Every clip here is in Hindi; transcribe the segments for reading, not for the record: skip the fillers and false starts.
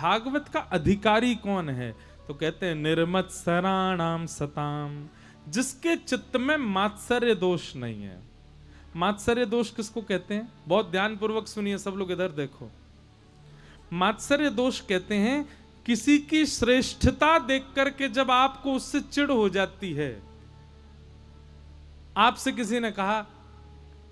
भागवत का अधिकारी कौन है? तो कहते हैं निर्मत्सराणाम सताम, जिसके चित्त में मात्सर्य दोष नहीं है। मात्सर्य दोष किसको कहते हैं? बहुत ध्यान पूर्वक सुनिए सब लोग, इधर देखो। मात्सर्य दोष कहते हैं किसी की श्रेष्ठता देख करके जब आपको उससे चिढ़ हो जाती है। आपसे किसी ने कहा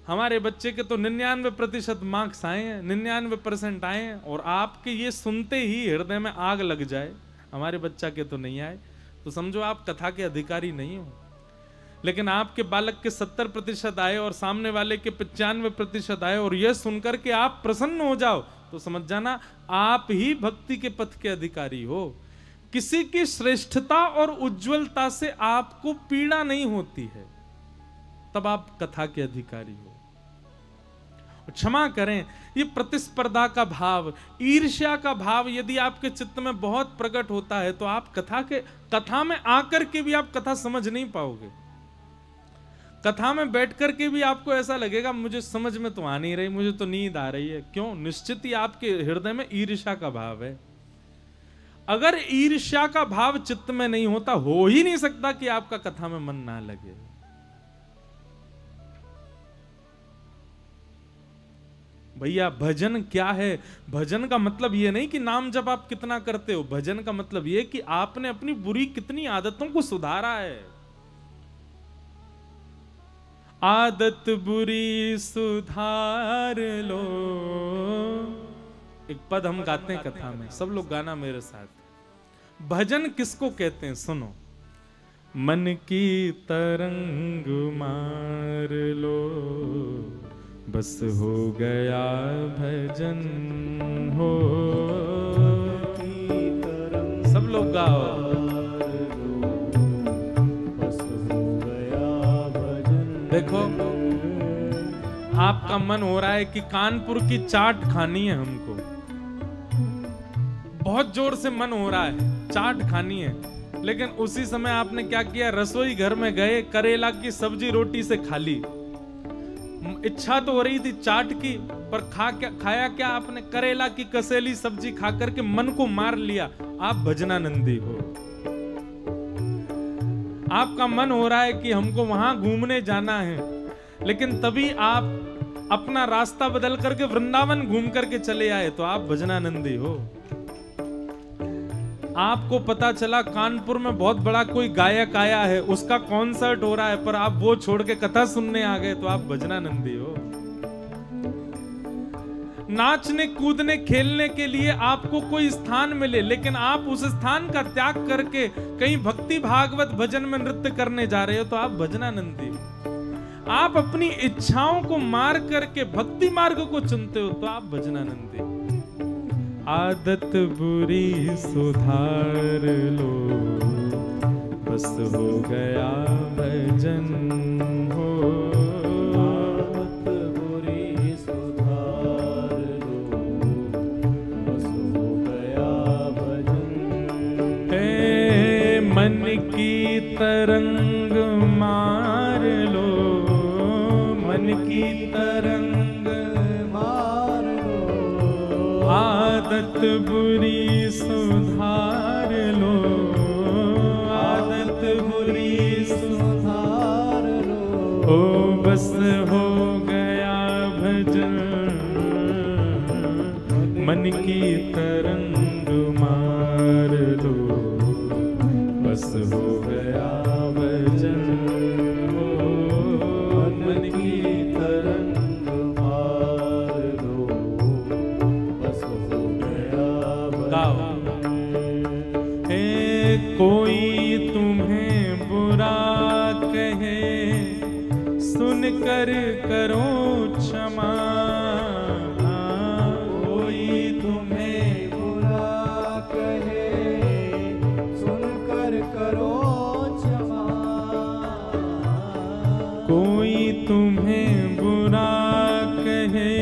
हमारे बच्चे के तो 99% मार्क्स आए हैं, 99% आए हैं, और आपके ये सुनते ही हृदय में आग लग जाए हमारे बच्चा के तो नहीं आए, तो समझो आप कथा के अधिकारी नहीं हो। लेकिन आपके बालक के 70% आए और सामने वाले के 95% आए और यह सुनकर के आप प्रसन्न हो जाओ, तो समझ जाना आप ही भक्ति के पथ के अधिकारी हो। किसी की श्रेष्ठता और उज्जवलता से आपको पीड़ा नहीं होती है, तब आप कथा के अधिकारी हो। क्षमा करें, ये प्रतिस्पर्धा का भाव, ईर्ष्या का भाव यदि आपके चित्त में बहुत प्रकट होता है तो आप कथा में आकर के भी आप कथा समझ नहीं पाओगे। कथा में बैठकर के भी आपको ऐसा लगेगा मुझे समझ में तो आ नहीं रही, मुझे तो नींद आ रही है। क्यों? निश्चित ही आपके हृदय में ईर्ष्या का भाव है। अगर ईर्ष्या का भाव चित्त में नहीं होता, हो ही नहीं सकता कि आपका कथा में मन ना लगे। भैया भजन क्या है? भजन का मतलब यह नहीं कि नाम जब आप कितना करते हो, भजन का मतलब यह कि आपने अपनी बुरी कितनी आदतों को सुधारा है। आदत बुरी सुधार लो, एक पद हम गाते हैं कथा में, सब लोग गाना मेरे साथ। भजन किसको कहते हैं? सुनो। मन की तरंग मार लो, बस हो गया भजन हो। सब लोग गाओ। देखो आपका मन हो रहा है कि कानपुर की चाट खानी है, हमको बहुत जोर से मन हो रहा है, चाट खानी है। लेकिन उसी समय आपने क्या किया? रसोई घर में गए, करेला की सब्जी रोटी से खा ली। इच्छा तो हो रही थी चाट की, पर खाया क्या आपने? करेला की कसेली सब्जी खा करके मन को मार लिया। आप भजनानंदी हो। आपका मन हो रहा है कि हमको वहां घूमने जाना है, लेकिन तभी आप अपना रास्ता बदल करके वृंदावन घूम करके चले आए, तो आप भजनानंदी हो। आपको पता चला कानपुर में बहुत बड़ा कोई गायक आया है, उसका कॉन्सर्ट हो रहा है, पर आप वो छोड़ के कथा सुनने आ गए, तो आप भजनानंदी हो। नाचने कूदने खेलने के लिए आपको कोई स्थान मिले, लेकिन आप उस स्थान का त्याग करके कहीं भक्ति भागवत भजन में नृत्य करने जा रहे हो, तो आप भजनानंदी हो। आप अपनी इच्छाओं को मार करके भक्ति मार्ग को चुनते हो, तो आप भजनानंदी। आदत बुरी सुधार लो, बस हो गया भजन हो। आदत बुरी सुधार लो, बस हो गया भजन। हे मन की तरंग मार लो, मन की तरंग मार लो। आदत बुरी सुधार लो, आदत बुरी सुधार लो। ओ बस हो गया भजन, मन की तरंग मार लो, बस हो गया भजन। मन की तरंग मार लो, बस हो गया भजन। हे कोई तुम्हें बुरा कहे, सुन कर करो क्षमा। कोई तुम्हें बुरा कहे, सुन कर करो क्षमा। कोई तुम्हें बुरा कहे,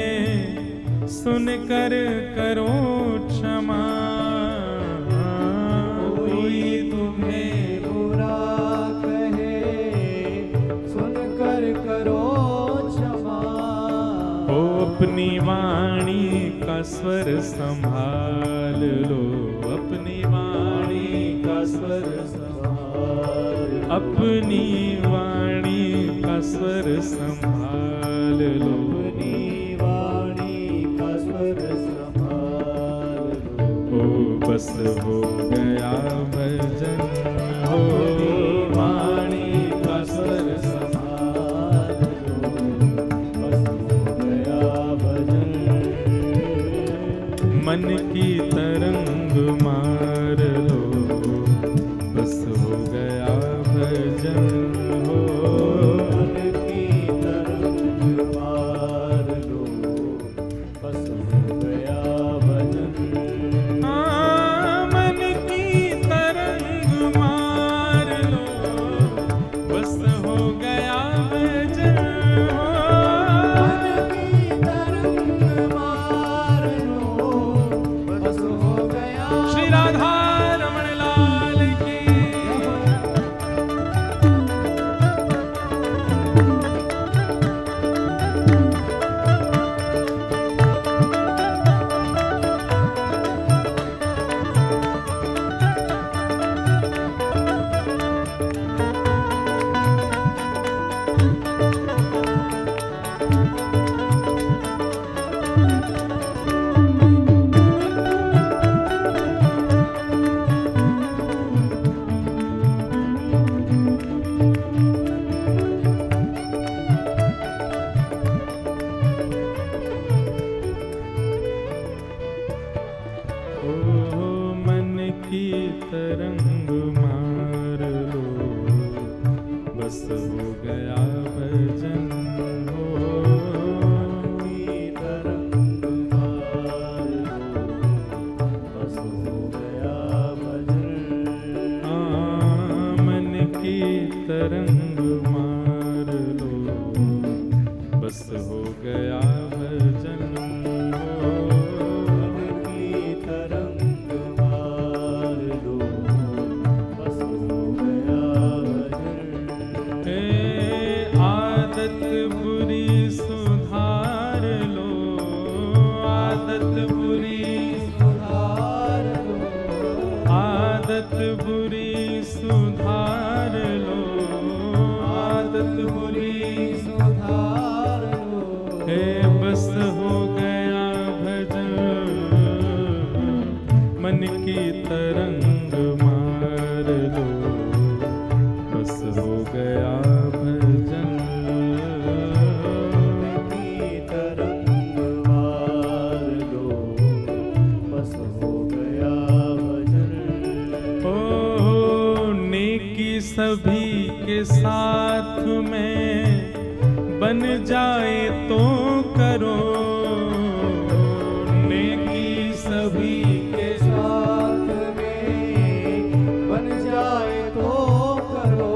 सुन कर करो क्षमा। कोई तुम्हें बुरा कहे, सुन कर करो क्षमा। ओ अपनी वाणी का स्वर संभाल लो, अपनी वाणी का स्वर संभाल लो, अपनी वाणी का स्वर संभाल लो। ओ बस हो गया भजन, हो वाणी का स्वर संभाल लो, बस हो गया भजन। मन की तरंग मार लो, बस हो गया भजन, हो मन की तरंग मार लो, बस हो गया भजन। मन की तरंग मार लो, बस हो गया भजन, मन की तरंग मार लो, बस हो गया। श्री राधा रमण लाल की। ओ मन की तरंग मार लो, बस हो गया भजन, हो की तरंग मार लो, बस हो गया भजन। मन की तरंग मार लो, बस हो गया भजन, हो मन की तरंग मार लो, बस हो गया भजन। आदत बुरी सुधार लो, आदत बुरी सुधार लो, आदत बुरी सुधार लो, आदत बुरी सुधार लो। बस हो गया भजन, मन की तरंग मार लो, बस हो गया भजन, की तरंग मार लो, बस हो गया भजन। ओ नेकी सभी के साथ में बन जाए तो करो, नेकी सभी के साथ में बन जाए तो करो।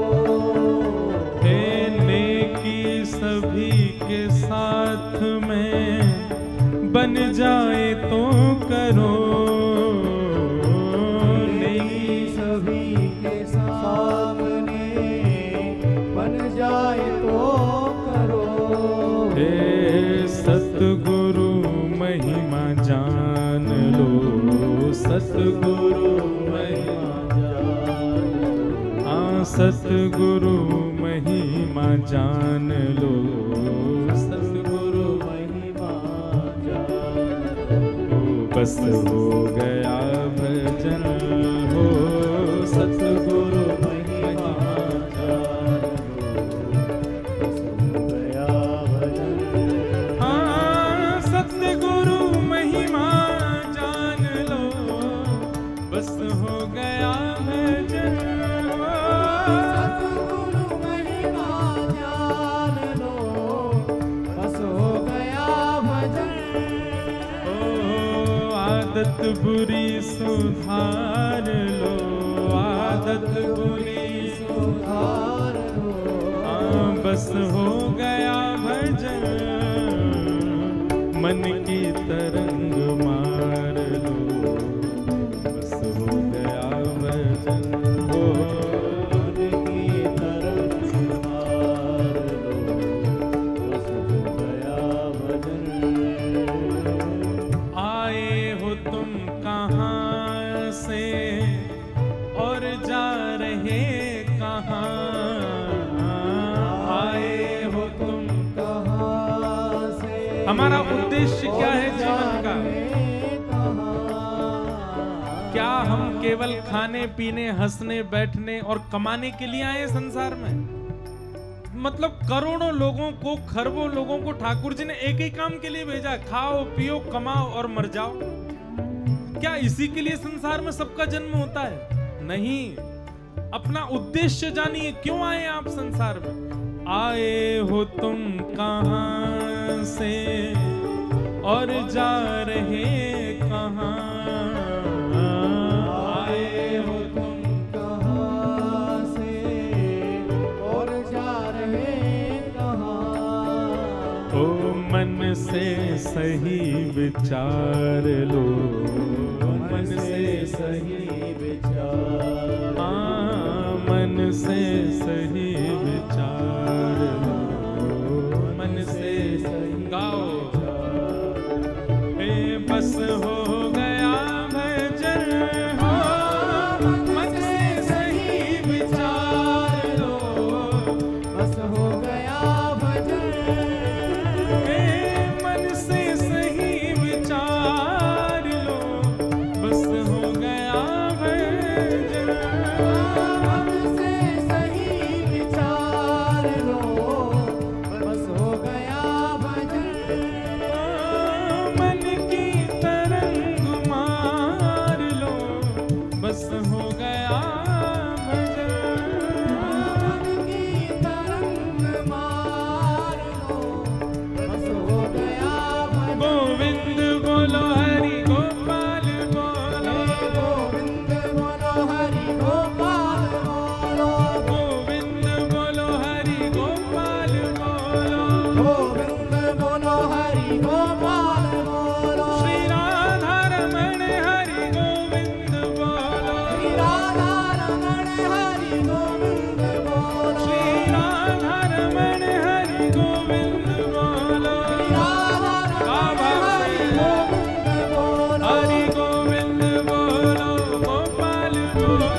हे नेकी सभी के साथ में बन जाए तो करो, नेकी सभी के सामने बन जाए तो करो। हे सतगुरु महिमा जान लो, सतगुरु महिमा जान लो। हाँ सतगुरु महिमा जान लो, सतगुरु महिमा जान लो। बस हो गया भजन, हो सतगुरु महिमा जान लो, बस हो गया भजन। हाँ सतगुरु महिमा जान लो, बस हो गया भजन, सतगुरु महिमा जान लो, बस हो गया भजन। ओ आदत बुरी सुधार लो, आदत बुरी सुधार लो। बस हो गया भजन, मन की तरंग मार लो, बस हो गया भजन, हो मन की तरंग मार लो, बस हो गया भजन। आए हो तुम कहाँ से और जा रहे कहाँ, हमारा उद्देश्य क्या है जीवन का? क्या हम केवल खाने पीने, हंसने बैठने और कमाने के लिए आए संसार में? मतलब करोड़ों लोगों को, खरबों लोगों को ठाकुर जी ने एक ही काम के लिए भेजा, खाओ पियो कमाओ और मर जाओ। क्या इसी के लिए संसार में सबका जन्म होता है? नहीं। अपना उद्देश्य जानिए, क्यों आए आप संसार में? आए हो तुम कहां से और जा रहे कहां? आए हो तुम कहां से और जा रहे कहां? ओ मन से सही विचार लो, मन से सही विचार, मन से सही विचार लो, मन से सही गाओ। बस हो गया भजन हो, मन से सही विचार लो, बस हो गया भजन, मन से सही विचार लो, बस हो गया भजन। मन से सही विचार लो, बस हो गया भजन। मन की तरंग मार लो, बस हो गया भजन। मन की तरंग मार लो, बस हो गया भजन। गोविंद बोलो हरि गोपाल बोलो, गोविंद बोलो हरि गोपाल बोलो, गोविंद बोलो हरि गोपाल बोलो। गोविंद बोलो हरि गोपाल बोलो, श्री राधा रमण हरि गोविंद बोलो, श्री राधा रमण हरि गोविंद बोलो, श्री राधा रमण हरि गोविंद बोलो। श्री राधा रमण हरि गोविंद बोलो, हरि गोविंद बोलो गोपाल बोलो,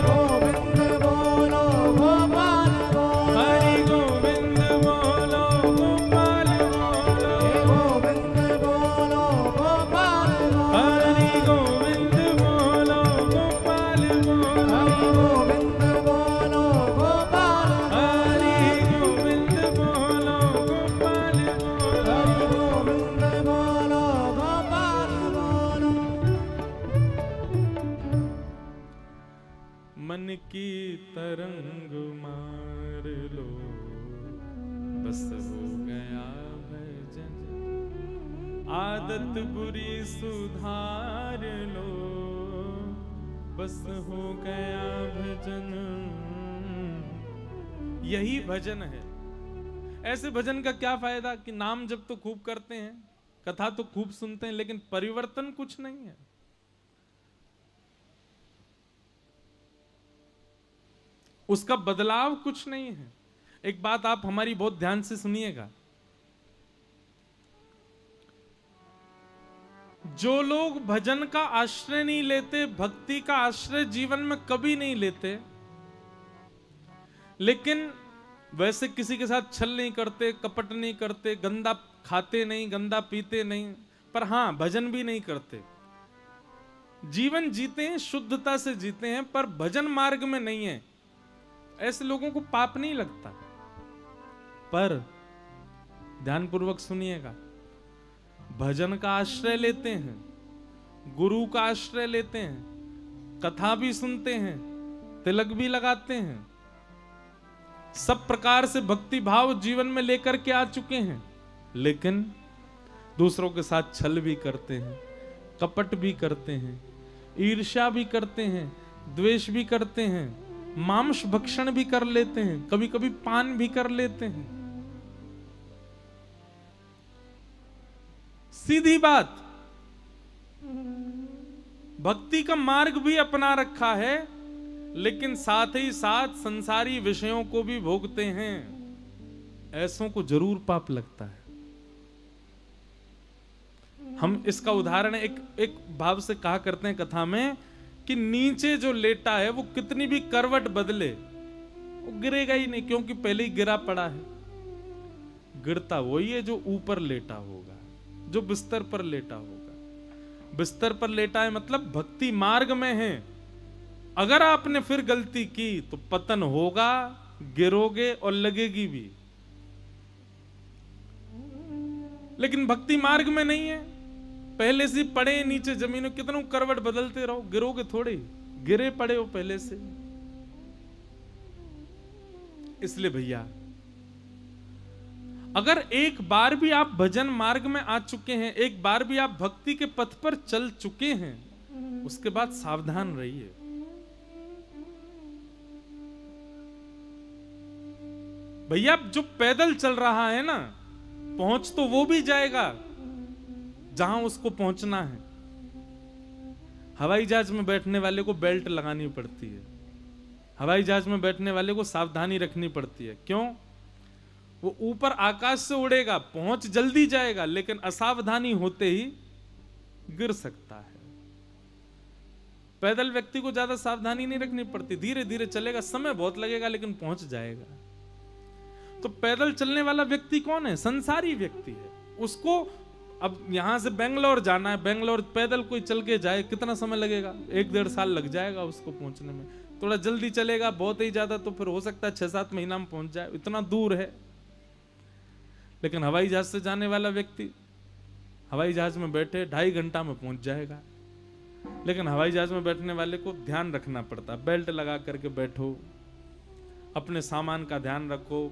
गोविंद बोलो गोपाल बोलो, हरि गोविंद बोलो गोपाल बोलो, गोविंद बोलो गोपाल बोलो, हरि गोविंद बोलो गोपाल बोलो, हरि गोविंद बोलो गोपाल बोलो, हरि गोविंद बोलो गोपाल बोलो। हरि गोविंद बोलो गोपाल बोलो। मन की तरंग मार लो, बस हो गया भजन। आदत बुरी सुधार लो, बस हो गया भजन। यही भजन है। ऐसे भजन का क्या फायदा कि नाम जब तो खूब करते हैं, कथा तो खूब सुनते हैं, लेकिन परिवर्तन कुछ नहीं है। उसका बदलाव कुछ नहीं है। एक बात आप हमारी बहुत ध्यान से सुनिएगा। जो लोग भजन का आश्रय नहीं लेते, भक्ति का आश्रय जीवन में कभी नहीं लेते, लेकिन वैसे किसी के साथ छल नहीं करते, कपट नहीं करते, गंदा खाते नहीं, गंदा पीते नहीं, पर हां भजन भी नहीं करते, जीवन जीते हैं, शुद्धता से जीते हैं, पर भजन मार्ग में नहीं है, ऐसे लोगों को पाप नहीं लगता। पर ध्यानपूर्वक सुनिएगा, भजन का आश्रय लेते हैं, गुरु का आश्रय लेते हैं, कथा भी सुनते हैं, तिलक भी लगाते हैं, सब प्रकार से भक्ति भाव जीवन में लेकर के आ चुके हैं, लेकिन दूसरों के साथ छल भी करते हैं, कपट भी करते हैं, ईर्ष्या भी करते हैं, द्वेष भी करते हैं, मांस भक्षण भी कर लेते हैं, कभी कभी पान भी कर लेते हैं। सीधी बात, भक्ति का मार्ग भी अपना रखा है, लेकिन साथ ही साथ संसारी विषयों को भी भोगते हैं। ऐसों को जरूर पाप लगता है। हम इसका उदाहरण एक भाव से कहा करते हैं कथा में कि नीचे जो लेटा है वो कितनी भी करवट बदले वो गिरेगा ही नहीं, क्योंकि पहले ही गिरा पड़ा है। गिरता वही है जो ऊपर लेटा होगा। जो बिस्तर पर लेटा होगा। बिस्तर पर लेटा है मतलब भक्ति मार्ग में है। अगर आपने फिर गलती की तो पतन होगा, गिरोगे और लगेगी भी। लेकिन भक्ति मार्ग में नहीं है, पहले से पड़े नीचे जमीन में, कितना करवट बदलते रहो, गिरोगे थोड़े, गिरे पड़े हो पहले से। इसलिए भैया अगर एक बार भी आप भजन मार्ग में आ चुके हैं, एक बार भी आप भक्ति के पथ पर चल चुके हैं, उसके बाद सावधान रहिए। भैया जो पैदल चल रहा है ना, पहुंच तो वो भी जाएगा जहां उसको पहुंचना है। हवाई जहाज में बैठने वाले को बेल्ट लगानी पड़ती है, हवाई जहाज में बैठने वाले को सावधानी रखनी पड़ती है। क्यों? वो ऊपर आकाश से उड़ेगा, पहुंच जल्दी जाएगा, लेकिन असावधानी होते ही गिर सकता है। पैदल व्यक्ति को ज्यादा सावधानी नहीं रखनी पड़ती, धीरे धीरे चलेगा, समय बहुत लगेगा लेकिन पहुंच जाएगा। तो पैदल चलने वाला व्यक्ति कौन है? संसारी व्यक्ति है। उसको अब यहां से बेंगलोर जाना है, बेंगलोर पैदल कोई चल के जाए, कितना समय लगेगा? 1-1.5 साल लग जाएगा उसको पहुंचने में। थोड़ा जल्दी चलेगा, बहुत ही ज्यादा तो फिर हो सकता है 6-7 महीना में पहुंच जाए, इतना दूर है। लेकिन हवाई जहाज से जाने वाला व्यक्ति हवाई जहाज में बैठे 2.5 घंटा में पहुंच जाएगा। लेकिन हवाई जहाज में बैठने वाले को ध्यान रखना पड़ता है, बेल्ट लगा करके बैठो, अपने सामान का ध्यान रखो,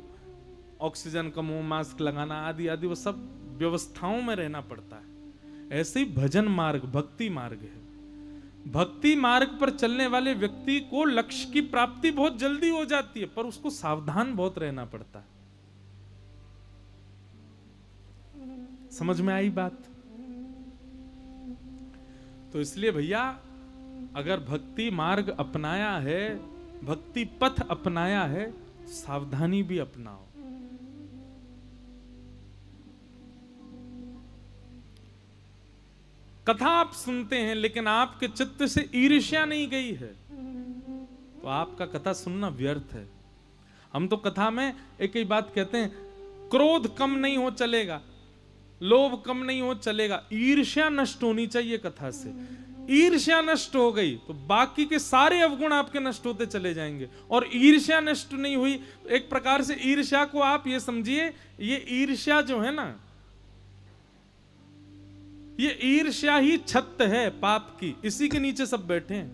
ऑक्सीजन का मुंह मास्क लगाना आदि आदि, वो सब व्यवस्थाओं में रहना पड़ता है। ऐसे ही भजन मार्ग भक्ति मार्ग है। भक्ति मार्ग पर चलने वाले व्यक्ति को लक्ष्य की प्राप्ति बहुत जल्दी हो जाती है, पर उसको सावधान बहुत रहना पड़ता है। समझ में आई बात? तो इसलिए भैया अगर भक्ति मार्ग अपनाया है, भक्ति पथ अपनाया है, सावधानी भी अपनाओ। कथा आप सुनते हैं लेकिन आपके चित्त से ईर्ष्या नहीं गई है तो आपका कथा सुनना व्यर्थ है। हम तो कथा में एक ही बात कहते हैं, क्रोध कम नहीं हो चलेगा, लोभ कम नहीं हो चलेगा, ईर्ष्या नष्ट होनी चाहिए कथा से। ईर्ष्या नष्ट हो गई तो बाकी के सारे अवगुण आपके नष्ट होते चले जाएंगे। और ईर्ष्या नष्ट नहीं हुई तो एक प्रकार से ईर्ष्या को आप ये समझिए, ये ईर्ष्या जो है ना, ये ईर्ष्या ही छत है पाप की, इसी के नीचे सब बैठे हैं।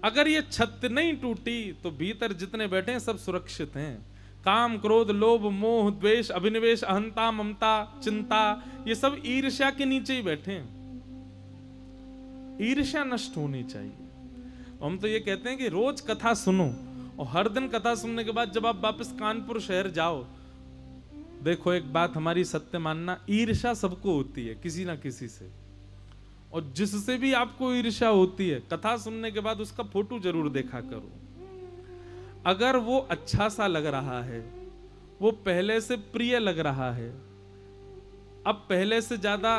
अगर ये छत नहीं टूटी तो भीतर जितने बैठे हैं सब सुरक्षित हैं। काम, क्रोध, लोभ, मोह, द्वेष, अभिनिवेश, अहंता, ममता, चिंता, ये सब ईर्ष्या के नीचे ही बैठे हैं। ईर्ष्या नष्ट होनी चाहिए। हम तो ये कहते हैं कि रोज कथा सुनो, और हर दिन कथा सुनने के बाद जब आप वापस कानपुर शहर जाओ, देखो एक बात हमारी सत्य मानना, ईर्ष्या सबको होती है किसी ना किसी से, और जिससे भी आपको ईर्ष्या होती है कथा सुनने के बाद उसका फोटो जरूर देखा करो। अगर वो अच्छा सा लग रहा है, वो पहले से प्रिय लग रहा है, अब पहले से ज्यादा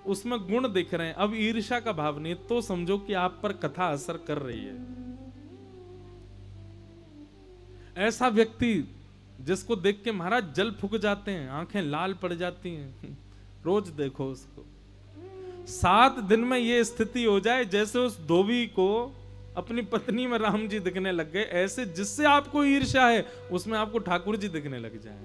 उसमें गुण दिख रहे हैं, अब ईर्ष्या का भाव नहीं, तो समझो कि आप पर कथा असर कर रही है। ऐसा व्यक्ति जिसको देख के महाराज जल फूक जाते हैं, आंखें लाल पड़ जाती हैं, रोज देखो उसको। 7 दिन में ये स्थिति हो जाए जैसे उस धोबी को अपनी पत्नी में राम जी दिखने लग गए, ऐसे जिससे आपको ईर्ष्या है उसमें आपको ठाकुर जी दिखने लग जाए।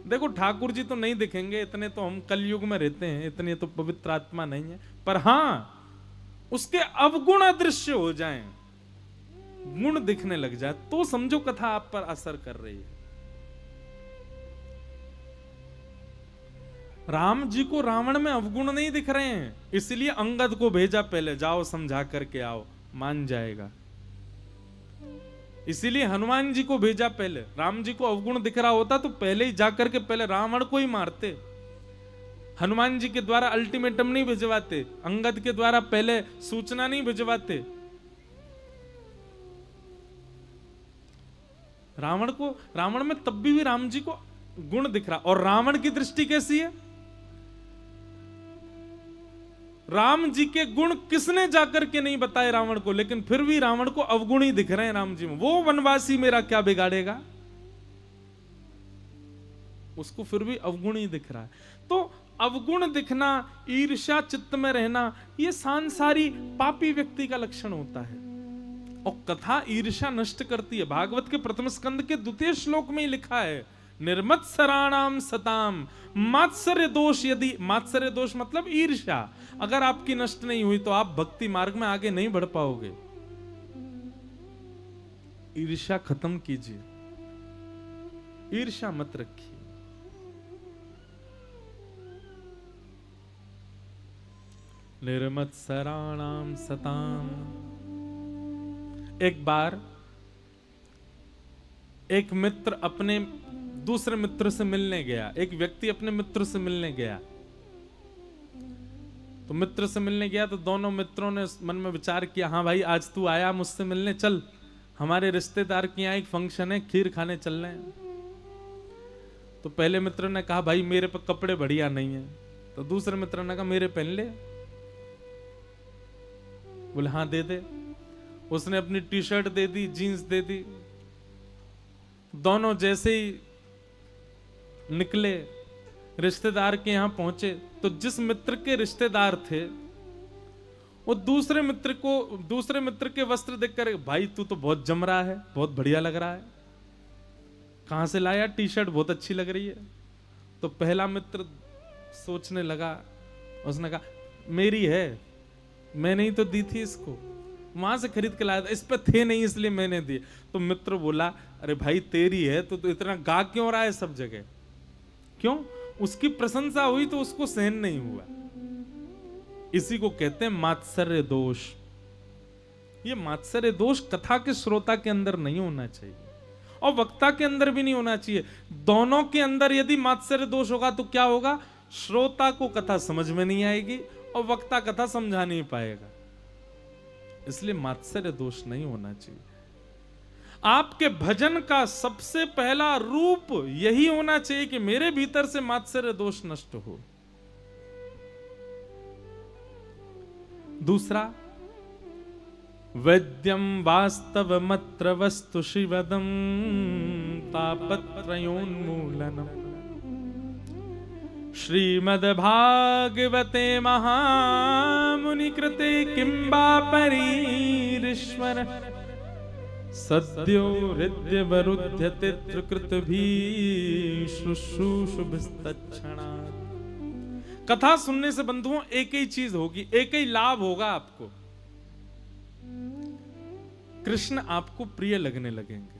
देखो ठाकुर जी तो नहीं दिखेंगे, इतने तो हम कलयुग में रहते हैं, इतनी तो पवित्र आत्मा नहीं है, पर हाँ उसके अवगुण अदृश्य हो जाएं, गुण दिखने लग जाए, तो समझो कथा आप पर असर कर रही है। राम जी को रावण में अवगुण नहीं दिख रहे हैं, इसलिए अंगद को भेजा, पहले जाओ समझा करके आओ, मान जाएगा। इसीलिए हनुमान जी को भेजा पहले। राम जी को अवगुण दिख रहा होता तो पहले ही जाकर के पहले रावण को ही मारते। हनुमान जी के द्वारा अल्टीमेटम नहीं भिजवाते, अंगद के द्वारा पहले सूचना नहीं भिजवाते। रावण में तब भी राम जी को गुण दिख रहा। और रावण की दृष्टि कैसी है? राम जी के गुण किसने जाकर के नहीं बताए रावण को, लेकिन फिर भी रावण को अवगुण ही दिख रहे हैं राम जी में। वो वनवासी मेरा क्या बिगाड़ेगा, उसको फिर भी अवगुण ही दिख रहा है। तो अवगुण दिखना, ईर्ष्या चित्त में रहना, ये सांसारी पापी व्यक्ति का लक्षण होता है। और कथा ईर्ष्या नष्ट करती है। भागवत के प्रथम स्कंद के 2 श्लोक में ही लिखा है, निर्मत्सराणाम सताम मात्सर्य दोष, यदि मात्सर्य दोष मतलब ईर्ष्या अगर आपकी नष्ट नहीं हुई तो आप भक्ति मार्ग में आगे नहीं बढ़ पाओगे। ईर्ष्या खत्म कीजिए, ईर्ष्या मत रखिए। निर्मत्सराणाम सताम। एक बार एक मित्र अपने दूसरे मित्र से मिलने गया, एक व्यक्ति अपने मित्र से मिलने गया। तो मित्र से मिलने गया तो दोनों मित्रों ने मन में विचार किया, हाँ भाई आज तू आया मुझसे मिलने, चल हमारे रिश्तेदार के यहाँ एक फंक्शन है, खीर खाने चल रहे हैं। तो पहले मित्र ने कहा भाई मेरे पे कपड़े बढ़िया नहीं है। तो दूसरे मित्र ने कहा मेरे पहन ले। बोले हाँ दे दे। उसने अपनी टी शर्ट दे दी, जीन्स दे दी। दोनों जैसे ही निकले रिश्तेदार के यहां पहुंचे तो जिस मित्र के रिश्तेदार थे वो दूसरे मित्र के वस्त्र देखकर, भाई तू तो बहुत जम रहा है, बहुत बढ़िया लग रहा है, कहां से लाया, टी शर्ट बहुत अच्छी लग रही है। तो पहला मित्र सोचने लगा, उसने कहा मेरी है, मैंने ही तो दी थी इसको, वहां से खरीद के लाया था, इस पे थे नहीं इसलिए मैंने दी। तो मित्र बोला अरे भाई तेरी है तो इतना गा क्यों रहा है सब जगह, क्यों? उसकी प्रशंसा हुई तो उसको सहन नहीं हुआ। इसी को कहते हैं मात्सर्य दोष। ये मात्सर्य दोष कथा के श्रोता के अंदर नहीं होना चाहिए और वक्ता के अंदर भी नहीं होना चाहिए। दोनों के अंदर यदि मात्सर्य दोष होगा तो क्या होगा, श्रोता को कथा समझ में नहीं आएगी और वक्ता कथा समझा नहीं पाएगा। इसलिए मात्सर्य दोष नहीं होना चाहिए। आपके भजन का सबसे पहला रूप यही होना चाहिए कि मेरे भीतर से मात्सर्य दोष नष्ट हो। दूसरा, वैद्यम वास्तव मत्र वस्तु शिवदम तापत्रयोन्मूलनम श्रीमद्भागवते महामुनि कृते किंबा परीरीश्वर सद्यो हृदय वरुध्यते त्रिकृत भी शुश्रूषुभिस्तच्छणात्। कथा सुनने से बंधुओं एक ही चीज होगी, एक ही लाभ होगा आपको, कृष्ण आपको प्रिय लगने लगेंगे।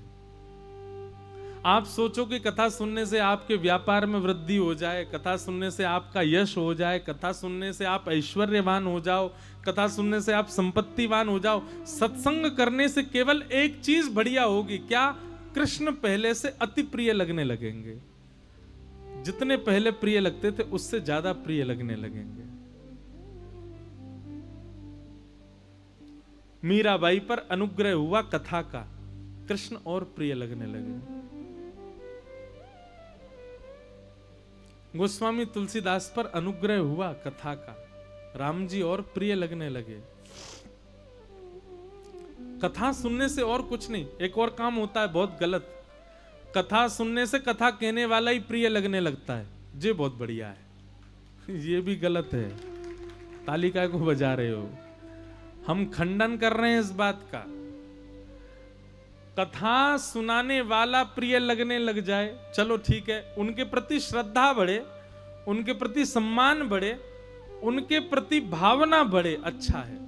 आप सोचो कि कथा सुनने से आपके व्यापार में वृद्धि हो जाए, कथा सुनने से आपका यश हो जाए, कथा सुनने से आप ऐश्वर्यवान हो जाओ, कथा सुनने से आप संपत्तिवान हो जाओ। सत्संग करने से केवल एक चीज बढ़िया होगी, क्या? कृष्ण पहले से अति प्रिय लगने लगेंगे। जितने पहले प्रिय लगते थे उससे ज्यादा प्रिय लगने लगेंगे। मीराबाई पर अनुग्रह हुआ कथा का, कृष्ण और प्रिय लगने लगे। गोस्वामी तुलसीदास पर अनुग्रह हुआ कथा का, राम जी और प्रिय लगने लगे। कथा सुनने से और कुछ नहीं, एक और काम होता है बहुत गलत, कथा सुनने से कथा कहने वाला ही प्रिय लगने लगता है। ये बहुत बढ़िया है, ये भी गलत है। ताली काय को बजा रहे हो? हम खंडन कर रहे हैं इस बात का। कथा सुनाने वाला प्रिय लगने लग जाए, चलो ठीक है, उनके प्रति श्रद्धा बढ़े, उनके प्रति सम्मान बढ़े, उनके प्रति भावना बढ़े, अच्छा है।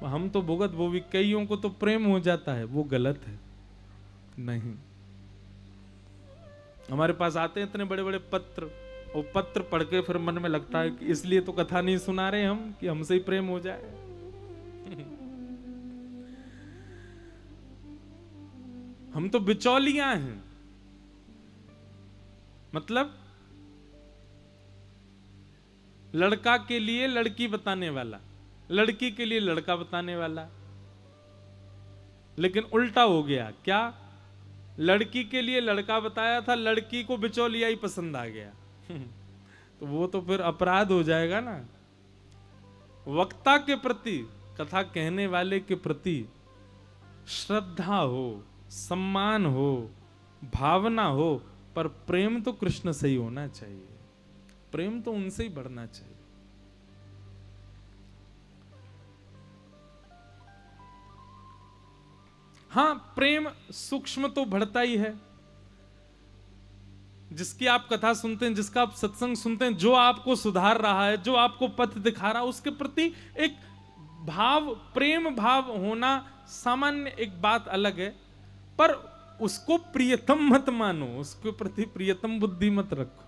हम तो भुगत वो भी, कईयों को तो प्रेम हो जाता है, वो गलत है। नहीं, हमारे पास आते हैं इतने बड़े बड़े पत्र, और पत्र पढ़ के फिर मन में लगता है कि इसलिए तो कथा नहीं सुना रहे हम कि हमसे ही प्रेम हो जाए। हम तो बिचौलियां हैं, मतलब लड़का के लिए लड़की बताने वाला, लड़की के लिए लड़का बताने वाला। लेकिन उल्टा हो गया, क्या? लड़की के लिए लड़का बताया था, लड़की को बिचौलिया ही पसंद आ गया। तो वो तो फिर अपराध हो जाएगा ना। वक्ता के प्रति, कथा कहने वाले के प्रति श्रद्धा हो, सम्मान हो, भावना हो, पर प्रेम तो कृष्ण से ही होना चाहिए। प्रेम तो उनसे ही बढ़ना चाहिए। हाँ, प्रेम सूक्ष्म तो बढ़ता ही है। जिसकी आप कथा सुनते हैं, जिसका आप सत्संग सुनते हैं, जो आपको सुधार रहा है, जो आपको पथ दिखा रहा है, उसके प्रति एक भाव, प्रेम भाव होना सामान्य एक बात अलग है, पर उसको प्रियतम मत मानो, उसके प्रति प्रियतम बुद्धि मत रखो,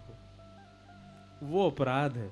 वो अपराध है।